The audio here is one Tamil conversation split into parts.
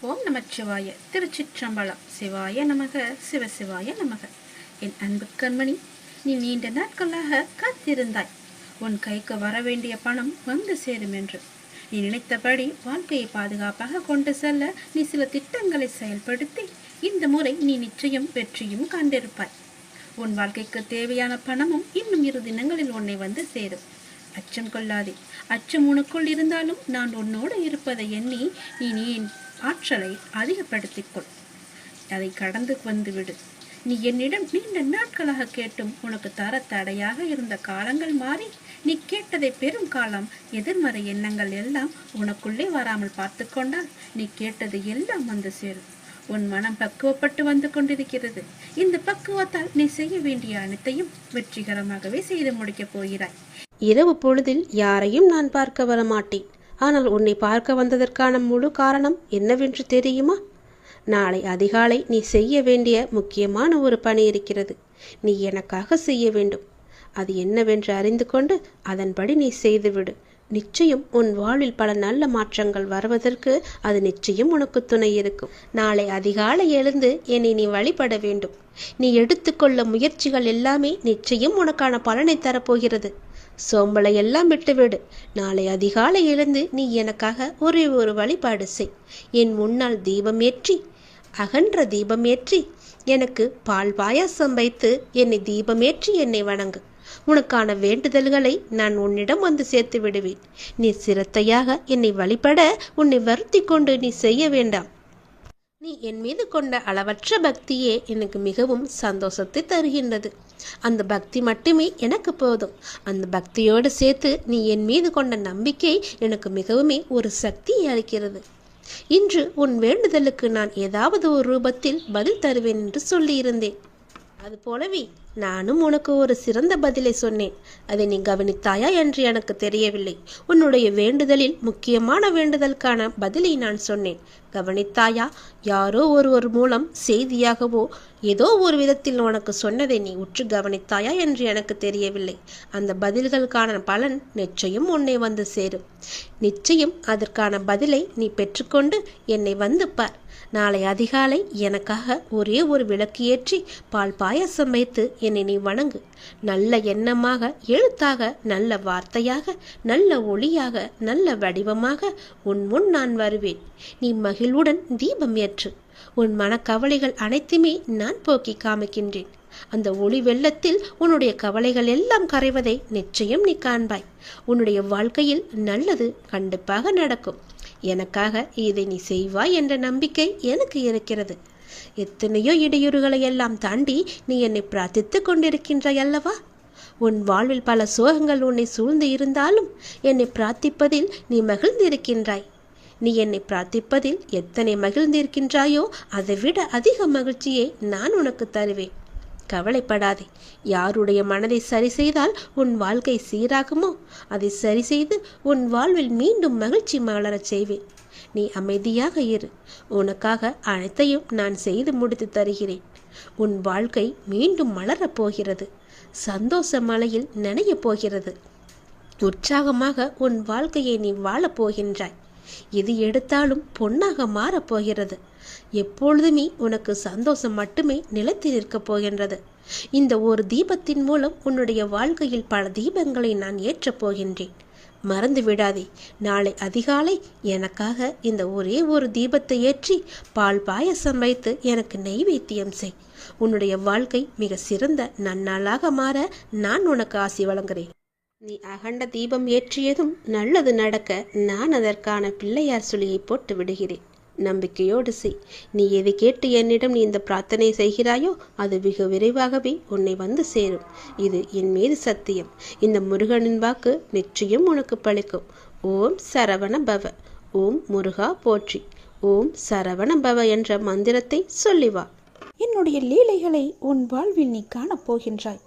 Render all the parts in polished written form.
ஓம் நமச்சிவாய. திருச்சிற்றம்பலம். சிவாய நமக, சிவசிவாய நமக. என் அன்பு கண்மணி, நீ நீண்ட நாட்களாக காத்திருந்தாய் உன் கைக்கு வர வேண்டிய பணம் வந்து சேரும் என்று. நீ நினைத்தபடி வாழ்க்கையை பாதுகாப்பாக கொண்டு செல்ல நீ சில திட்டங்களை செயல்படுத்தி இந்த முறை நீ நிச்சயம் வெற்றியும் கண்டிருப்பாய். உன் வாழ்க்கைக்கு தேவையான பணமும் இன்னும் 2 தினங்களில் உன்னை வந்து சேரும். அச்சம் கொள்ளாதே. அச்சம் உனக்குள் இருந்தாலும் நான் உன்னோடு இருப்பதை எண்ணி நீ என் ஆற்றலை அதிகப்படுத்திக் கொள். அதை கடந்து வந்துவிடு. நீ என்னிடம் நீண்ட நாட்களாக கேட்டும் உனக்கு தர தடையாக இருந்த காலங்கள் மாறி நீ கேட்டதை பெரும் காலம் எதிர்மறை எண்ணங்கள் எல்லாம் உனக்குள்ளே வராமல் பார்த்து கொண்டால் நீ கேட்டது எல்லாம் வந்து சேரும். உன் மனம் பக்குவப்பட்டு வந்து கொண்டிருக்கிறது. இந்த பக்குவத்தால் நீ செய்ய வேண்டிய அனைத்தையும் வெற்றிகரமாகவே செய்து முடிக்கப் போகிறாய். இரவு பொழுதில் யாரையும் நான் பார்க்க வர மாட்டேன். ஆனால் உன்னை பார்க்க வந்ததற்கான முழு காரணம் என்னவென்று தெரியுமா? நாளை அதிகாலை நீ செய்ய வேண்டிய முக்கியமான ஒரு பணி இருக்கிறது. நீ எனக்காக செய்ய வேண்டும். அது என்னவென்று அறிந்து கொண்டு அதன்படி நீ செய்துவிடு. நிச்சயம் உன் வாழ்வில் பல நல்ல மாற்றங்கள் வருவதற்கு அது நிச்சயம் உனக்கு துணை இருக்கும். நாளை அதிகாலை எழுந்து என்னை நீ வழிபட வேண்டும். நீ எடுத்துக்கொள்ள முயற்சிகள் எல்லாமே நிச்சயம் உனக்கான பலனை தரப்போகிறது. சோம்பலை எல்லாம் விட்டுவிடு. நாளை அதிகாலை எழுந்து நீ எனக்காக ஒரே ஒரு வழிபாடு செய். என் முன்னால் தீபம் ஏற்றி, அகன்ற தீபம் ஏற்றி, எனக்கு பால் பாயாசம் வைத்து என்னை தீபமேற்றி என்னை வணங்கு. உனக்கான வேண்டுதல்களை நான் உன்னிடம் வந்து சேர்த்து விடுவேன். நீ சிரத்தையாக என்னை வழிபட உன்னை வருத்தி கொண்டு நீ செய்ய வேண்டாம். நீ என் மீது கொண்ட அளவற்ற பக்தியே எனக்கு மிகவும் சந்தோஷத்தை தருகின்றது. அந்த பக்தி மட்டுமே எனக்கு போதும். அந்த பக்தியோடு சேர்த்து நீ என் மீது கொண்ட நம்பிக்கை எனக்கு மிகவுமே ஒரு சக்தியை அளிக்கிறது. இன்று உன் வேண்டுதலுக்கு நான் ஏதாவது ஒரு ரூபத்தில் பதில் தருவேன் என்று சொல்லியிருந்தேன். அதுபோலவே நானும் உனக்கு ஒரு சிறந்த பதிலை சொன்னேன். அதை நீ கவனித்தாயா என்று எனக்கு தெரியவில்லை. உன்னுடைய வேண்டுதலில் முக்கியமான வேண்டுதலுக்கான பதிலை நான் சொன்னேன். கவனித்தாயா? யாரோ ஒருவர் மூலம் செய்தியாகவோ ஏதோ ஒரு விதத்தில் உனக்கு சொன்னதை நீ உற்று கவனித்தாயா என்று எனக்கு தெரியவில்லை. அந்த பதில்களுக்கான பலன் நிச்சயம் உன்னை வந்து சேரும். நிச்சயம் அதற்கான பதிலை நீ பெற்றுக்கொண்டு என்னை வந்து பார். நாளை அதிகாலை எனக்காக ஒரே ஒரு விளக்கு ஏற்றி பால் பாயாசம் வைத்து என்னை நீ வணங்கு. நல்ல எண்ணமாக, எழுத்தாக, நல்ல வார்த்தையாக, நல்ல ஒளியாக, நல்ல வடிவமாக உன் முன் நான் வருவேன். நீ மகிழ்வுடன் தீபம் ஏற்று. உன் மனக்கவலைகள் அனைத்துமே நான் போக்கி காமிக்கின்றேன். அந்த ஒளி வெள்ளத்தில் உன்னுடைய கவலைகள் எல்லாம் கரைவதை நிச்சயம் நீ காண்பாய். உன்னுடைய வாழ்க்கையில் நல்லது கண்டிப்பாக நடக்கும். எனக்காக இதை நீ செய்வாய் என்ற நம்பிக்கை எனக்கு இருக்கிறது. எத்தனையோ இடையூறுகளை எல்லாம் தாண்டி நீ என்னை பிரார்த்தித்து கொண்டிருக்கின்றாய் அல்லவா? உன் வாழ்வில் பல சோகங்கள் உன்னை சூழ்ந்து இருந்தாலும் என்னை பிரார்த்திப்பதில் நீ மகிழ்ந்திருக்கின்றாய். நீ என்னை பிரார்த்திப்பதில் எத்தனை மகிழ்ந்திருக்கின்றாயோ அதை விட அதிக மகிழ்ச்சியை நான் உனக்கு தருவேன். கவலைப்படாதே. யாருடைய மனதை சரி செய்தால் உன் வாழ்க்கை சீராகுமோ அதை சரி செய்து உன் வாழ்வில் மீண்டும் மகிழ்ச்சி மலரச் செய்வேன். நீ அமைதியாக இரு. உனக்காக அனைத்தையும் நான் செய்து முடித்து தருகிறேன். உன் வாழ்க்கை மீண்டும் மலரப் போகிறது. சந்தோஷ மலையில் நனையப் போகிறது. உற்சாகமாக உன் வாழ்க்கையை நீ வாழப் போகின்றாய். எது எடுத்தாலும் பொன்னாக மாறப்போகிறது. எப்பொழுதுமே உனக்கு சந்தோஷம் மட்டுமே நிலைத்து நிற்கப் போகின்றது. இந்த ஒரு தீபத்தின் மூலம் உன்னுடைய வாழ்க்கையில் பல தீபங்களை நான் ஏற்றப் போகின்றேன். மறந்து விடாதே. நாளை அதிகாலை எனக்காக இந்த ஒரே ஒரு தீபத்தை ஏற்றி பால் பாயசம் வைத்து எனக்கு நெய்வேத்தியம் செய். உன்னுடைய வாழ்க்கை மிக சிறந்த நன்னாளாக மாற நான் உனக்கு ஆசி வழங்குகிறேன். நீ அகண்ட தீபம் ஏற்றியதும் நல்லது நடக்க நான் அதற்கான பிள்ளையார் சுழியை போட்டு விடுகிறேன். நம்பிக்கையோடு செய். நீ எதை கேட்டு என்னிடம் நீ இந்த பிரார்த்தனை செய்கிறாயோ அது வெகு விரைவாகவே உன்னை வந்து சேரும். இது என் மீது சத்தியம். இந்த முருகனின் வாக்கு நிச்சயம் உனக்கு பலிக்கும். ஓம் சரவண பவ. ஓம் முருகா போற்றி. ஓம் சரவண பவ என்ற மந்திரத்தை சொல்லிவா. என்னுடைய லீலைகளை உன் வாழ்வில் நீ காணப்போகின்றாய்.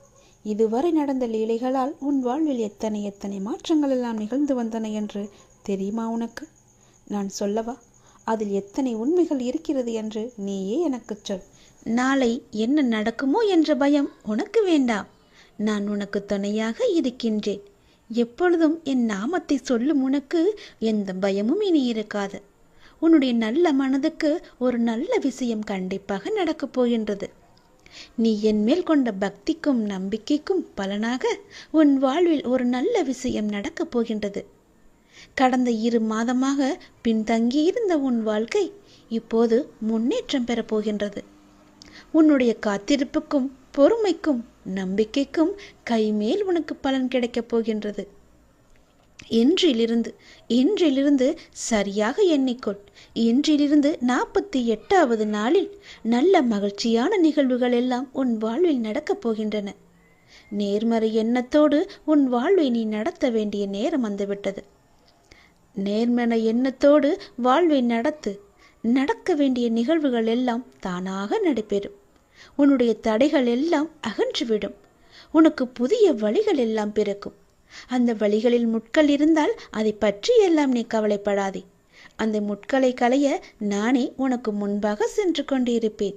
இதுவரை நடந்த லீலைகளால் உன் வாழ்வில் எத்தனை எத்தனை மாற்றங்கள் எல்லாம் நிகழ்ந்து வந்தன என்று தெரியுமா உனக்கு? நான் சொல்லவா? அதில் எத்தனை உண்மைகள் இருக்கிறது என்று நீயே எனக்கு சொல். நாளை என்ன நடக்குமோ என்ற பயம் உனக்கு வேண்டாம். நான் உனக்கு துணையாக இருக்கின்றேன். எப்பொழுதும் என் நாமத்தை சொல்லும் உனக்கு எந்த பயமும் இனி இருக்காது. உன்னுடைய நல்ல மனதுக்கு ஒரு நல்ல விஷயம் கண்டிப்பாக நடக்கப் போகின்றது. நீ என் மேல் கொண்ட பக்திக்கும் நம்பிக்கைக்கும் பலனாக உன் வாழ்வில் ஒரு நல்ல விஷயம் நடக்கப் போகின்றது. கடந்த 2 மாதமாக பின்தங்கியிருந்த உன் வாழ்க்கை இப்போது முன்னேற்றம் பெறப்போகின்றது. உன்னுடைய காத்திருப்புக்கும் பொறுமைக்கும் நம்பிக்கைக்கும் கைமேல் உனக்கு பலன் கிடைக்கப் போகின்றது. இன்றிலிருந்து சரியாக எண்ணிக்கொள். இன்றிலிருந்து 48வது நாளில் நல்ல மகிழ்ச்சியான நிகழ்வுகள் எல்லாம் உன் வாழ்வில் நடக்கப் போகின்றன. நேர்மறை எண்ணத்தோடு உன் வாழ்வை நீ நடத்த வேண்டிய நேரம் வந்துவிட்டது. நேர்மறை எண்ணத்தோடு வாழ்வை நடக்க வேண்டிய நிகழ்வுகள் எல்லாம் தானாக நடைபெறும். உன்னுடைய தடைகள் எல்லாம் அகன்றுவிடும். உனக்கு புதிய வழிகள் எல்லாம் பிறக்கும். அந்த வழிகளில் முட்கள் இருந்தால் அதை பற்றி எல்லாம் நீ கவலைப்படாதே. அந்த முட்களை களைய நானே உனக்கு முன்பாக சென்று கொண்டிருப்பேன்.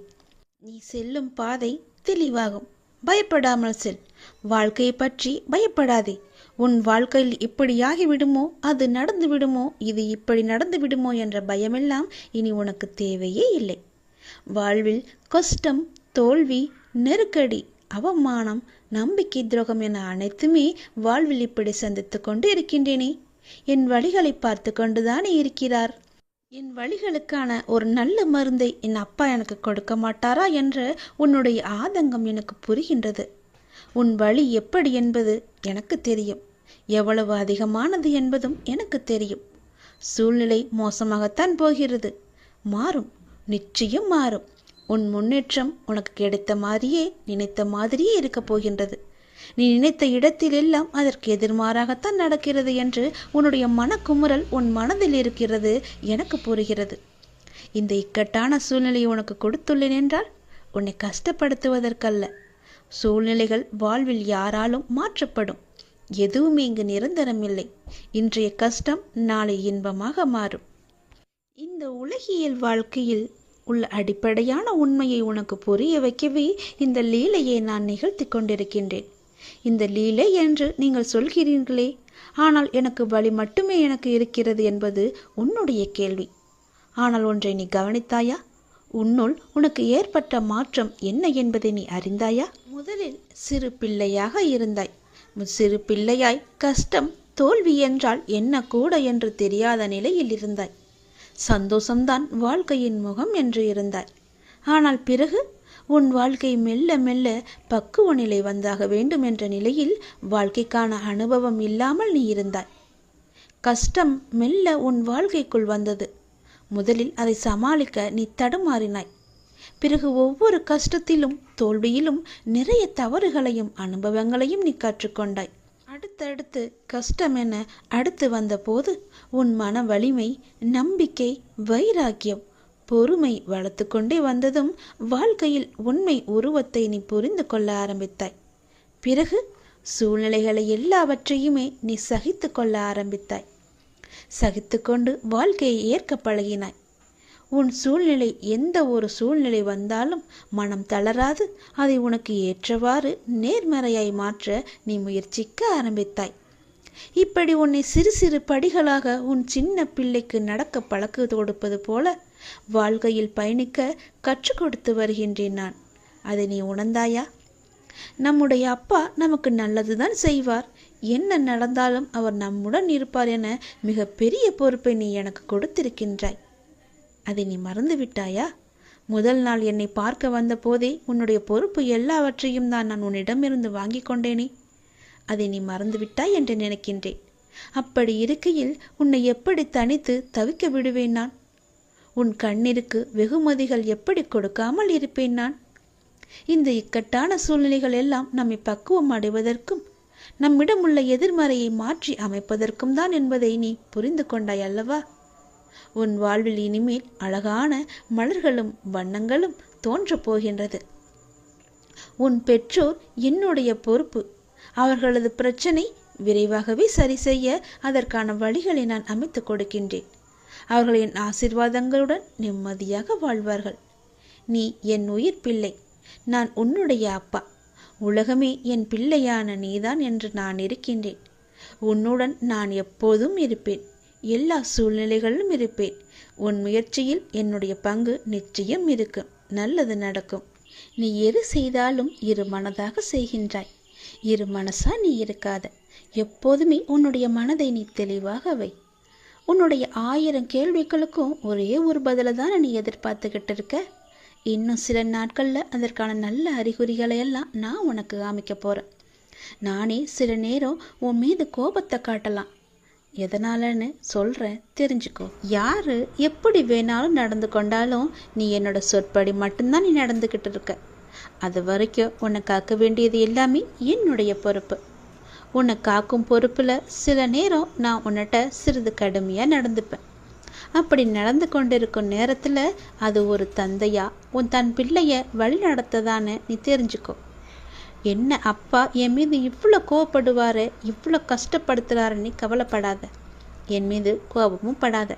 நீ செல்லும் பாதை தெளிவாகும். பயப்படாமல் செல். வாழ்க்கையை பற்றி பயப்படாதே. உன் வாழ்க்கையில் இப்படியாகி விடுமோ, அது நடந்து விடுமோ, இது இப்படி நடந்து விடுமோ என்ற பயமெல்லாம் இனி உனக்கு தேவையே இல்லை. வாழ்வில் கஷ்டம், தோல்வி, நெருக்கடி, அவமானம், நம்பிக்கை துரோகம் என அனைத்துமே வாழ்வில் இப்படி சந்தித்து கொண்டு இருக்கின்றேனே. என் வழிகளை பார்த்து கொண்டுதானே இருக்கிறார். என் வழிகளுக்கான ஒரு நல்ல மருந்தை என் அப்பா எனக்கு கொடுக்க மாட்டாரா என்ற உன்னுடைய ஆதங்கம் எனக்கு புரிகின்றது. உன் வழி எப்படி என்பது எனக்கு தெரியும். எவ்வளவு அதிகமானது என்பதும் எனக்கு தெரியும். சூழ்நிலை மோசமாகத்தான் போகிறது. மாறும், நிச்சயம் மாறும். உன் முன்னேற்றம் உனக்கு கிடைத்த மாதிரியே, நினைத்த மாதிரியே இருக்க போகின்றது. நீ நினைத்த இடத்தில் எல்லாம் அதற்கு எதிர்மாறாகத்தான் நடக்கிறது என்று உன்னுடைய மனக்குமுறல் உன் மனதில் இருக்கிறது. எனக்கு புரிகிறது. இந்த இக்கட்டான சூழ்நிலையை உனக்கு கொடுத்துள்ளேன் என்றால் உன்னை கஷ்டப்படுத்துவதற்கல்ல. சூழ்நிலைகள் வாழ்வில் யாராலும் மாற்றப்படும். எதுவுமே இங்கு நிரந்தரமில்லை. இன்றைய கஷ்டம் நாளை இன்பமாக மாறும். இந்த உலகியல் வாழ்க்கையில் உள்ள அடிப்படையான உண்மையை உனக்கு புரிய வைக்கவே இந்த லீலையை நான் நிகழ்த்தி கொண்டிருக்கின்றேன். இந்த லீலை என்று நீங்கள் சொல்கிறீர்களே, ஆனால் எனக்கு வழி மட்டுமே எனக்கு இருக்கிறது என்பது உன்னுடைய கேள்வி. ஆனால் ஒன்றை நீ கவனித்தாயா? உன்னுள் உனக்கு ஏற்பட்ட மாற்றம் என்ன என்பதை நீ அறிந்தாயா? முதலில் சிறு பிள்ளையாக இருந்தாய். சிறு பிள்ளையாய் கஷ்டம், தோல்வி என்றால் என்ன கூட என்று தெரியாத நிலையில் இருந்தாய். சந்தோஷம்தான் வாழ்க்கையின் முகம் என்று இருந்தாய். ஆனால் பிறகு உன் வாழ்க்கை மெல்ல மெல்ல பக்குவ நிலை வந்தாக வேண்டும் என்ற நிலையில் வாழ்க்கைக்கான அனுபவம் இல்லாமல் நீ இருந்தாய். கஷ்டம் மெல்ல உன் வாழ்க்கைக்குள் வந்தது. முதலில் அதை சமாளிக்க நீ தடுமாறினாய். பிறகு ஒவ்வொரு கஷ்டத்திலும் தோல்வியிலும் நிறைய தவறுகளையும் அனுபவங்களையும் நீ கற்றுக்கொண்டாய். அடுத்தடுத்து கஷ்டம் என அடுத்து வந்தபோது உன் மன வலிமை, நம்பிக்கை, வைராக்கியம், பொறுமை வளர்த்து கொண்டே வந்ததும் வாழ்க்கையில் உண்மை உருவத்தை நீ புரிந்து கொள்ள ஆரம்பித்தாய். பிறகு சூழ்நிலைகளை எல்லாவற்றையுமே நீ சகித்து கொள்ள ஆரம்பித்தாய். சகித்து கொண்டு வாழ்க்கையை ஏற்க பழகினாய். உன் சூழ்நிலை எந்த ஒரு சூழ்நிலை வந்தாலும் மனம் தளராது அதை உனக்கு ஏற்றவாறு நேர்மறையாய் மாற்ற நீ முயற்சிக்க ஆரம்பித்தாய். இப்படி உன்னை சிறு சிறு படிகளாக உன் சின்ன பிள்ளைக்கு நடக்க பழக்க கொடுப்பது போல வாழ்க்கையில் பயணிக்க கற்றுக் கொடுத்து வருகின்றேன் நான். அதை நீ உணர்ந்தாயா? நம்முடைய அப்பா நமக்கு நல்லதுதான் செய்வார். என்ன நடந்தாலும் அவர் நம்முடன் இருப்பார் என மிக பெரிய பொறுப்பை நீ எனக்கு கொடுத்திருக்கின்றாய். அதை நீ மறந்து விட்டாயா? முதல் நாள் என்னை பார்க்க வந்த போதே உன்னுடைய பொறுப்பு எல்லாவற்றையும் தான் நான் உன்னிடமிருந்து வாங்கி கொண்டேனே. அதை நீ மறந்து விட்டாய் என்று நினைக்கின்றேன். அப்படி இருக்கையில் உன்னை எப்படி தனித்து தவிக்க விடுவேன் நான்? உன் கண்ணிற்கு வெகுமதிகள் எப்படி கொடுக்காமல் இருப்பேன் நான்? இந்த இக்கட்டான சூழ்நிலைகள் எல்லாம் நம்மை பக்குவம் அடைவதற்கும் நம்மிடம் உள்ள எதிர்மறையை மாற்றி அமைப்பதற்கும் தான் என்பதை நீ புரிந்து கொண்டாய் அல்லவா? உன் வாழ்வில் இனிமேல் அழகான மலர்களும் வண்ணங்களும் தோன்றப் போகின்றது. உன் பெற்றோர் என்னுடைய பொறுப்பு. அவர்களது பிரச்சனை விரைவாகவே சரி செய்ய அதற்கான வழிகளை நான் அமைத்து கொடுக்கின்றேன். அவர்களின் ஆசீர்வாதங்களுடன் நிம்மதியாக வாழ்வார்கள். நீ என் உயிர் பிள்ளை. நான் உன்னுடைய அப்பா. உலகமே என் பிள்ளையான நீதான் என்று நான் இருக்கின்றேன். உன்னுடன் நான் எப்போதும் இருப்பேன். எல்லா சூழ்நிலைகளிலும் இருப்பேன். உன் முயற்சியில் என்னுடைய பங்கு நிச்சயம் இருக்கும். நல்லது நடக்கும். நீ எது செய்தாலும் இரு மனதாக செய்கின்றாய். இரு மனசா நீ இருக்காத. எப்போதுமே உன்னுடைய மனதை நீ தெளிவாக வை. உன்னுடைய 1000 கேள்விகளுக்கும் ஒரே ஒரு பதிலை தானே நீ எதிர்பார்த்துக்கிட்டு இருக்க. இன்னும் சில நாட்களில் அதற்கான நல்ல அறிகுறிகளை எல்லாம் நான் உனக்கு காமிக்க போகிறேன். நானே சில நேரம் உன் மீது கோபத்தை காட்டலாம். எதனாலன்னு சொல்கிறேன், தெரிஞ்சுக்கோ. யார் எப்படி வேணாலும் நடந்து கொண்டாலும் நீ என்னோட சொற்படி மட்டும்தான் நீ நடந்துக்கிட்டு இருக்க. அது வரைக்கும் உன்னை காக்க வேண்டியது எல்லாமே என்னுடைய பொறுப்பு. உன்னை காக்கும் பொறுப்பில் சில நேரம் நான் உன்னிட்ட சிறிது கடுமையாக நடந்துப்பேன். அப்படி நடந்து கொண்டிருக்கும் நேரத்தில் அது ஒரு தந்தையா உன் தன் பிள்ளைய வழி நடத்ததான்னு நீ தெரிஞ்சுக்கோ. என்ன அப்பா என் மீது இவ்வளோ கோவப்படுவார், இவ்வளோ கஷ்டப்படுத்துகிறாருன்னு கவலைப்படாத. என் மீது கோபமும் படாத.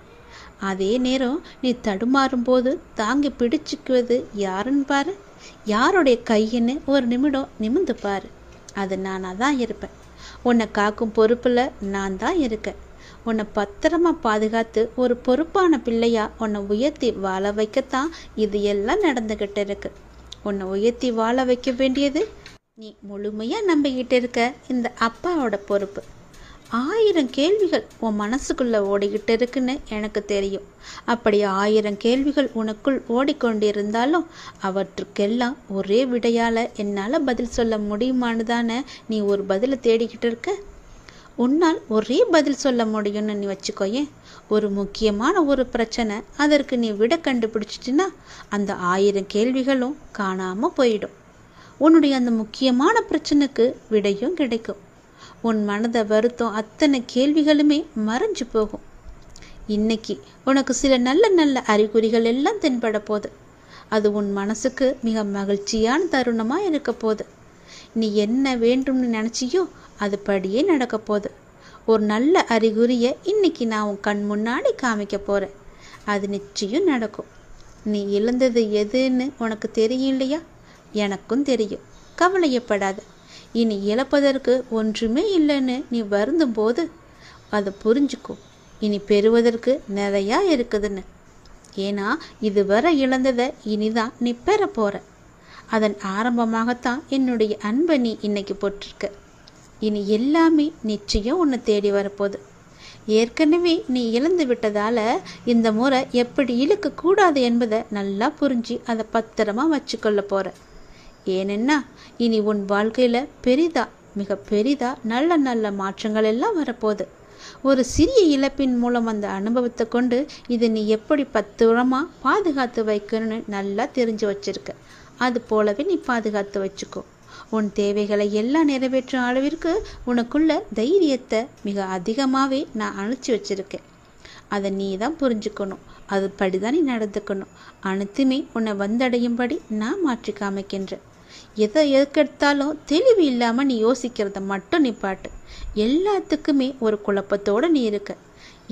அதே நேரம் நீ தடுமாறும் போது தாங்கி பிடிச்சிக்குவது யாருன்னு பாரு. யாருடைய கையின்னு ஒரு நிமிடம் நிமிந்து பாரு. அது நானாக தான் இருப்பேன். உன்னை காக்கும் பொறுப்பில் நான் தான் இருக்கேன். உன்னை பத்திரமா பாதுகாத்து ஒரு பொறுப்பான பிள்ளையா உன்னை உயர்த்தி வாழ வைக்கத்தான் இது எல்லாம் நடந்துக்கிட்டு இருக்கு. உன்னை உயர்த்தி வாழ வைக்க வேண்டியது நீ முழுமையாக நம்பிக்கிட்டு இருக்க இந்த அப்பாவோட பொறுப்பு. 1000 கேள்விகள் உன் மனசுக்குள்ளே ஓடிக்கிட்டு இருக்குன்னு எனக்கு தெரியும். அப்படி 1000 கேள்விகள் உனக்குள் ஓடிக்கொண்டிருந்தாலும் அவற்றுக்கெல்லாம் ஒரே விடையால் என்னால் பதில் சொல்ல முடியுமான்னு தானே நீ ஒரு பதிலை தேடிக்கிட்டு இருக்க. உன்னால் ஒரே பதில் சொல்ல முடியும்னு நீ வச்சுக்கோயேன். ஒரு முக்கியமான ஒரு பிரச்சனை, அதற்கு நீ விடை கண்டுபிடிச்சிட்டின்னா அந்த 1000 கேள்விகளும் காணாமல் போயிடும். உன்னுடைய அந்த முக்கியமான பிரச்சனைக்கு விடையும் கிடைக்கும். உன் மனதை வருத்தம் அத்தனை கேள்விகளுமே மறைஞ்சு போகும். இன்னைக்கு உனக்கு சில நல்ல நல்ல அறிகுறிகள் எல்லாம் தென்பட போகுது. அது உன் மனசுக்கு மிக மகிழ்ச்சியான தருணமாக இருக்க போகுது. நீ என்ன வேண்டும்னு நினச்சியோ அது படியே நடக்க போகுது. ஒரு நல்ல அறிகுறியை இன்னைக்கு நான் உன் கண் முன்னாடி காமிக்க போகிறேன். அது நிச்சயம் நடக்கும். நீ இழந்தது எதுன்னு உனக்கு தெரியும் இல்லையா? எனக்கும் தெரியும். கவலையப்படாத. இனி இழப்பதற்கு ஒன்றுமே இல்லைன்னு நீ வருந்தும் போது அதை புரிஞ்சுக்கோ. இனி பெறுவதற்கு நிறையா இருக்குதுன்னு. ஏன்னா இதுவரை இழந்ததை இனிதான் நீ பெற போகிற. அதன் ஆரம்பமாகத்தான் என்னுடைய அன்பை நீ இன்னைக்கு போட்டிருக்க. இனி எல்லாமே நிச்சயம் உன்னை தேடி வரப்போகுது. ஏற்கனவே நீ இழந்து விட்டதால் இந்த முறை எப்படி இழுக்கக்கூடாது என்பதை நல்லா புரிஞ்சு அதை பத்திரமா வச்சுக்கொள்ள போகிற. ஏனென்னா இனி உன் வாழ்க்கையில் பெரிதா, மிக பெரிதா நல்ல நல்ல மாற்றங்கள் எல்லாம் வரப்போகுது. ஒரு சிறிய இழப்பின் மூலம் அந்த அனுபவத்தை கொண்டு இதை நீ எப்படி பத்திரமாக பாதுகாத்து வைக்கணும்னு நல்லா தெரிஞ்சு வச்சிருக்க. அது போலவே நீ பாதுகாத்து வச்சுக்கோ. உன் தேவைகளை எல்லாம் நிறைவேற்றும் அளவிற்கு உனக்குள்ள தைரியத்தை மிக அதிகமாகவே நான் அனுப்பிச்சி வச்சிருக்கேன். அதை நீ தான் புரிஞ்சுக்கணும். அது படிதான் நீ நடந்துக்கணும். அனைத்துமே உன்னை வந்தடையும்படி நான் மாற்றி காமிக்கின்றேன். எதை எதுக்கெடுத்தாலும் தெளிவு இல்லாமல் நீ யோசிக்கிறத மட்டும் நிப்பாட்டு. எல்லாத்துக்குமே ஒரு குழப்பத்தோடு நீ இருக்க.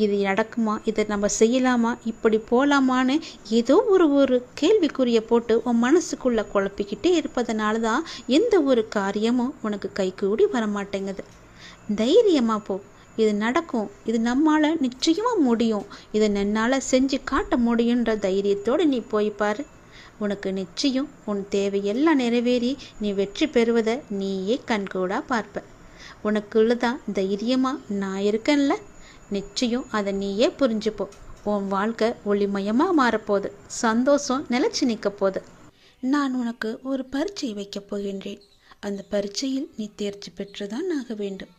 இது நடக்குமா, இதை நம்ம செய்யலாமா, இப்படி போகலாமான்னு ஏதோ ஒரு கேள்விக்குறியை போட்டு உன் மனசுக்குள்ளே குழப்பிக்கிட்டே இருப்பதனால தான் எந்த ஒரு காரியமும் உனக்கு கைகூடி வரமாட்டேங்குது. தைரியமாக போ. இது நடக்கும். இது நம்மால் நிச்சயமாக முடியும். இதை என்னால் செஞ்சு காட்ட முடியுன்ற தைரியத்தோடு நீ போய்ப்பார். உனக்கு நிச்சயம் உன் தேவையெல்லாம் நிறைவேறி நீ வெற்றி பெறுவதை நீயே கண்கூடா பார்ப்ப. உனக்குள்ளதான் தைரியமாக நான் இருக்கேன்ல, நிச்சயம் அதை நீயே புரிஞ்சுப்போ. உன் வாழ்க்கை ஒளிமயமாக மாறப்போகுது. சந்தோஷம் நிலச்சி நிற்க போகுது. நான் உனக்கு ஒரு பரீட்சை வைக்கப் போகின்றேன். அந்த பரீட்சையில் நீ தேர்ச்சி பெற்றுதான் ஆக வேண்டும்.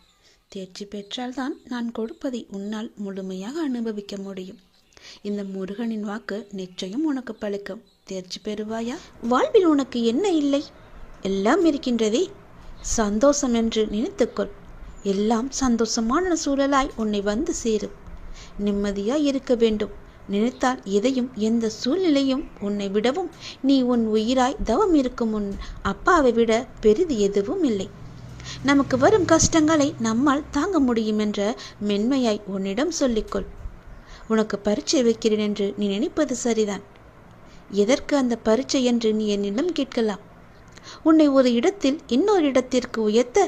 தேர்ச்சி பெற்றால்தான் நான் கொடுப்பதை உன்னால் முழுமையாக அனுபவிக்க முடியும். இந்த முருகனின் வாக்கு நிச்சயம் உனக்கு பலிக்கும். தேர்ச்சி பெறுவாயா? வாழ்வில் உனக்கு என்ன இல்லை? எல்லாம் இருக்கின்றதே. சந்தோஷம் என்று நினைத்துக்கொள். எல்லாம் சந்தோஷமான சூழலாய் உன்னை வந்து சேரும். நிம்மதியாய் இருக்க வேண்டும். நினைத்தால் எதையும் எந்த சூழ்நிலையும் உன்னை விடவும் நீ உன் உயிராய் தவம் இருக்கும் உன் அப்பாவை விட பெரிது எதுவும் இல்லை. நமக்கு வரும் கஷ்டங்களை நம்மால் தாங்க முடியும் என்ற மென்மையாய் உன்னிடம் சொல்லிக்கொள். உனக்கு பரீட்சை வைக்கிறேன் என்று நீ நினைப்பது சரிதான். எதற்கு அந்த பரீட்சை என்று நீ என்னிடம் கேட்கலாம். உன்னை ஒரு இடத்தில் இன்னொரு இடத்திற்கு உயர்த்த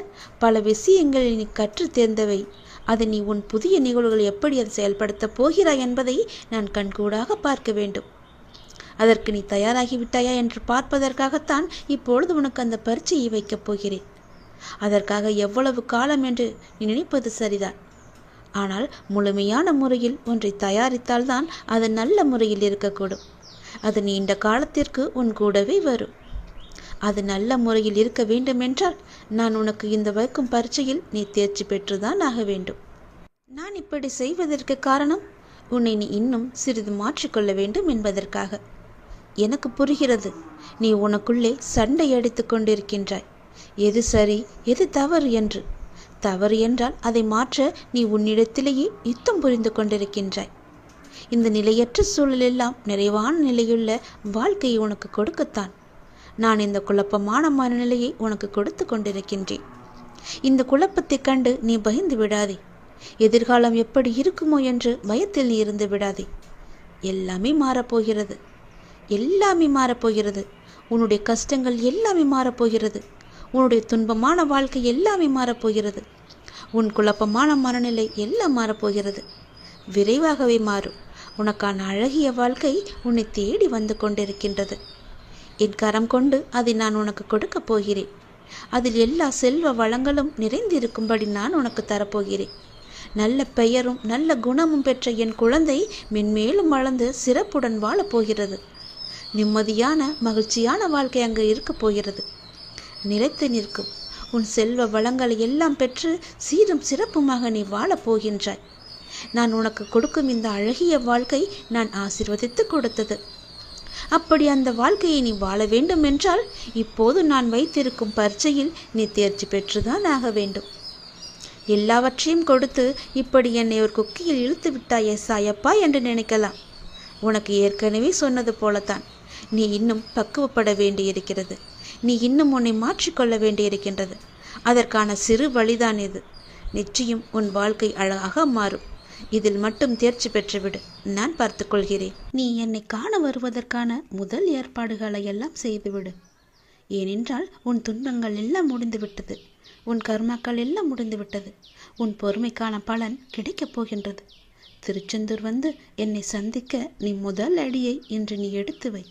பல விஷயங்களை நீ கற்று தேர்ந்தவை. அதை நீ உன் புதிய நிகழ்வுகள் எப்படி அதை செயல்படுத்தப் போகிறாய் என்பதை நான் கண்கூடாக பார்க்க வேண்டும். அதற்கு நீ தயாராகிவிட்டாயா என்று பார்ப்பதற்காகத்தான் இப்பொழுது உனக்கு அந்த பரீட்சையை வைக்கப் போகிறேன். அதற்காக எவ்வளவு காலம் என்று நீ நினைப்பது சரிதான். ஆனால் முழுமையான முறையில் ஒன்றை தயாரித்தால்தான் அது நல்ல முறையில் இருக்கக்கூடும். அது நீண்ட காலத்திற்கு உன் கூடவே வரும். அது நல்ல முறையில் இருக்க வேண்டுமென்றால் நான் உனக்கு இந்த வைக்கும் பரீட்சையில் நீ தேர்ச்சி பெற்றுதான் ஆக வேண்டும். நான் இப்படி செய்வதற்கு காரணம் உன்னை நீ இன்னும் சிறிது மாற்றிக்கொள்ள வேண்டும் என்பதற்காக. எனக்கு புரிகிறது, நீ உனக்குள்ளே சண்டை அடித்து கொண்டிருக்கின்றாய், எது சரி எது தவறு என்று. தவறு என்றால் அதை மாற்ற நீ உன்னிடத்திலேயே யுத்தம் புரிந்து கொண்டிருக்கின்றாய். இந்த நிலையற்ற சூழலெல்லாம் நிறைவான நிலையுள்ள வாழ்க்கையை உனக்கு கொடுக்கத்தான் நான் இந்த குழப்பமான மனநிலையை உனக்கு கொடுத்து கொண்டிருக்கின்றேன். இந்த குழப்பத்தை கண்டு நீ பயந்து விடாதே. எதிர்காலம் எப்படி இருக்குமோ என்று பயத்தில் நீ இருந்து விடாதே. எல்லாமே மாறப்போகிறது, எல்லாமே மாறப்போகிறது. உன்னுடைய கஷ்டங்கள் எல்லாமே மாறப்போகிறது. உன்னுடைய துன்பமான வாழ்க்கை எல்லாமே மாறப்போகிறது. உன் குழப்பமான மனநிலை எல்லாம் மாறப்போகிறது. விரைவாகவே மாறும். உனக்கான அழகிய வாழ்க்கை உன்னை தேடி வந்து கொண்டிருக்கின்றது. என் கரம் கொண்டு அதை நான் உனக்கு கொடுக்கப் போகிறேன். அதில் எல்லா செல்வ வளங்களும் நிறைந்திருக்கும்படி நான் உனக்கு தரப்போகிறேன். நல்ல பெயரும் நல்ல குணமும் பெற்ற என் குழந்தை மென்மேலும் வளர்ந்து சிறப்புடன் வாழப்போகிறது. நிம்மதியான மகிழ்ச்சியான வாழ்க்கை அங்கு இருக்கப் போகிறது. நிலைத்து நிற்கும் உன் செல்வ வளங்களை எல்லாம் பெற்று சீரும் சிறப்புமாக நீ வாழப்போகின்றாய். நான் உனக்கு கொடுக்கும் இந்த அழகிய வாழ்க்கை நான் ஆசீர்வதித்து கொடுத்தது. அப்படி அந்த வாழ்க்கையை நீ வாழ வேண்டும் என்றால் இப்போது நான் வைத்திருக்கும் பரீட்சையில் நீ தேர்ச்சி பெற்றுதான் ஆக வேண்டும். எல்லாவற்றையும் கொடுத்து இப்படி என்னை ஒரு குக்கியில் இழுத்து விட்டாயே சாயப்பா என்று நினைக்கலாம். உனக்கு ஏற்கனவே சொன்னது போலத்தான், நீ இன்னும் பக்குவப்பட வேண்டியிருக்கிறது. நீ இன்னும் உன்னை மாற்றிக்கொள்ள வேண்டியிருக்கின்றது. அதற்கான சிறு வழிதான் இது. நிச்சயம் உன் வாழ்க்கை அழகாக மாறும். இதில் மட்டும் தேர்ச்சி பெற்றுவிடு, நான் பார்த்துக்கொள்கிறேன். நீ என்னை காண வருவதற்கான முதல் ஏற்பாடுகளை எல்லாம் செய்துவிடு. ஏனென்றால் உன் துன்பங்கள் எல்லாம் முடிந்துவிட்டது. உன் கர்மாக்கள் எல்லாம் முடிந்துவிட்டது. உன் பொறுமைக்கான பலன் கிடைக்கப் போகின்றது. திருச்செந்தூர் வந்து என்னை சந்திக்க நீ முதல் அடியை இன்று நீ எடுத்து வை.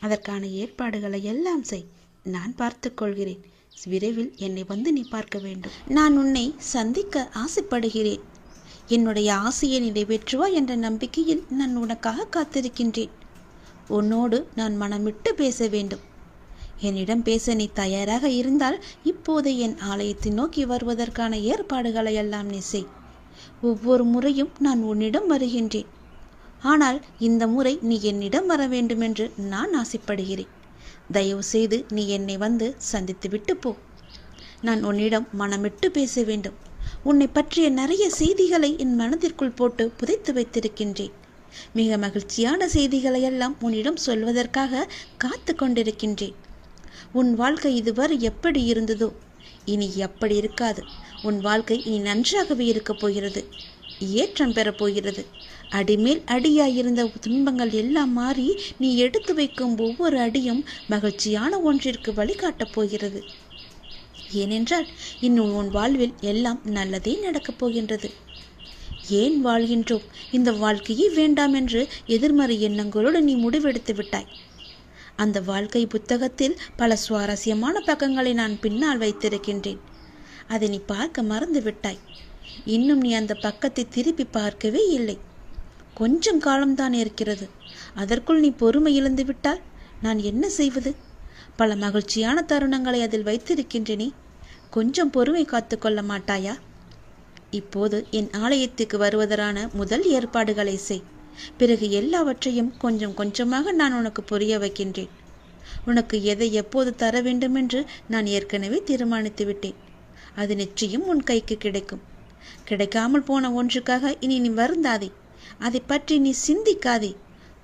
அதற்கான ஏற்பாடுகளை எல்லாம் செய், நான் பார்த்துக்கொள்கிறேன். விரைவில் என்னை வந்து நீ பார்க்க வேண்டும். நான் உன்னை சந்திக்க ஆசைப்படுகிறேன். என்னுடைய ஆசையை நிறைவேற்றுவா என்ற நம்பிக்கையில் நான் உனக்காக காத்திருக்கின்றேன். உன்னோடு நான் மனமிட்டு பேச வேண்டும். என்னிடம் பேச நீ தயாராக இருந்தால் இப்போது என் ஆலயத்தை நோக்கி வருவதற்கான ஏற்பாடுகளை எல்லாம் நீ செய். ஒவ்வொரு முறையும் நான் உன்னிடம் வருகின்றேன். ஆனால் இந்த முறை நீ என்னிடம் வர வேண்டும் என்று நான் ஆசைப்படுகிறேன். தயவு செய்து நீ என்னை வந்து சந்தித்து விட்டு போ. நான் உன்னிடம் மனமிட்டு பேச வேண்டும். உன்னை பற்றிய நிறைய செய்திகளை என் மனதிற்குள் போட்டு புதைத்து வைத்திருக்கின்றேன். மிக மகிழ்ச்சியான செய்திகளை எல்லாம் உன்னிடம் சொல்வதற்காக காத்து கொண்டிருக்கின்றேன். உன் வாழ்க்கை இதுவரை எப்படி இருந்ததோ இனி எப்படி இருக்காது. உன் வாழ்க்கை இனி நன்றாகவே இருக்கப் போகிறது. ஏற்றம் பெறப்போகிறது. அடிமேல் அடியாயிருந்த துன்பங்கள் எல்லாம் மாறி நீ எடுத்து வைக்கும் ஒவ்வொரு அடியும் மகிழ்ச்சியான ஒன்றிற்கு வழிகாட்டப் போகிறது. ஏனென்றால் இன்னும் உன் வாழ்வில் எல்லாம் நல்லதே நடக்கப் போகின்றது. ஏன் வாழ்கின்றோம், இந்த வாழ்க்கையே வேண்டாம் என்று எதிர்மறை எண்ணங்களோடு நீ முடிவெடுத்து விட்டாய். அந்த வாழ்க்கை புத்தகத்தில் பல சுவாரஸ்யமான பக்கங்களை நான் பின்னால் வைத்திருக்கின்றேன். அதை நீ பார்க்க மறந்து விட்டாய். இன்னும் நீ அந்த பக்கத்தை திருப்பி பார்க்கவே இல்லை. கொஞ்சம் காலம்தான் இருக்கிறது. அதற்குள் நீ பொறுமை இழந்து விட்டால் நான் என்ன செய்வது? பல மகிழ்ச்சியான தருணங்களை அதில் வைத்திருக்கின்றேனே. கொஞ்சம் பொறுமை காத்து கொள்ள மாட்டாயா? இப்போது என் ஆலயத்துக்கு வருவதற்கான முதல் ஏற்பாடுகளை செய். பிறகு எல்லாவற்றையும் கொஞ்சம் கொஞ்சமாக நான் உனக்கு புரிய வைக்கின்றேன். உனக்கு எதை எப்போது தர வேண்டும் என்று நான் ஏற்கனவே தீர்மானித்து விட்டேன். அது நிச்சயம் உன் கைக்கு கிடைக்கும். கிடைக்காமல் போன ஒன்றுக்காக இனி நீ வருந்தாதே. அதை பற்றி நீ சிந்திக்காதே.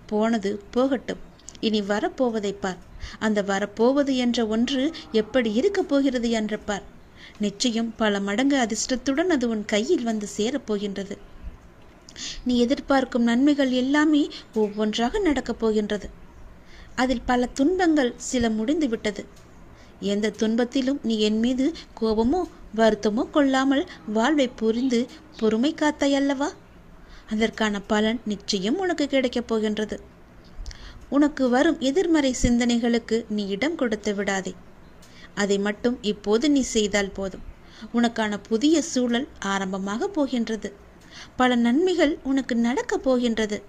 போனது போகட்டும். இனி வரப்போவதை பார். அந்த வரப்போவது என்ற ஒன்று எப்படி இருக்கப் போகிறது என்று பார். நிச்சயம் பல மடங்கு அதிர்ஷ்டத்துடன் அது உன் கையில் வந்து சேரப்போகின்றது. நீ எதிர்பார்க்கும் நன்மைகள் எல்லாமே ஒவ்வொன்றாக நடக்கப் போகின்றது. அதில் பல துன்பங்கள் சில முடிந்து விட்டது. எந்த துன்பத்திலும் நீ என் மீது கோபமோ வருத்தமோ கொள்ளாமல் வாழ்வை புரிந்து பொறுமை காத்தாய் அல்லவா? அதற்கான பலன் நிச்சயம் உனக்கு கிடைக்கப் போகின்றது. உனக்கு வரும் எதிர்மறை சிந்தனைகளுக்கு நீ இடம் கொடுத்து விடாதே. அதை மட்டும் இப்போது நீ செய்தால் போதும். உனக்கான புதிய சூழல் ஆரம்பமாக போகின்றது. பல நன்மைகள் உனக்கு நடக்கப் போகின்றது.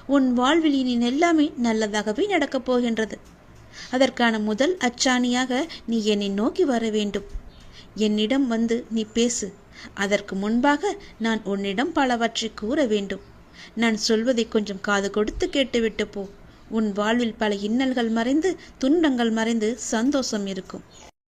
உன் வாழ்வில் இனி எல்லாமே நல்லதாகவே நடக்கப் போகின்றது. அதற்கான முதல் அச்சாணியாக நீ என்னை நோக்கி வர வேண்டும். என்னிடம் வந்து நீ பேசு. அதற்கு முன்பாக நான் உன்னிடம் பலவற்றை கூற வேண்டும். நான் சொல்வதை கொஞ்சம் காது கொடுத்து கேட்டுவிட்டு போ. உன் வாழ்வில் பல இன்னல்கள் மறைந்து துன்பங்கள் மறைந்து சந்தோஷம் இருக்கும்.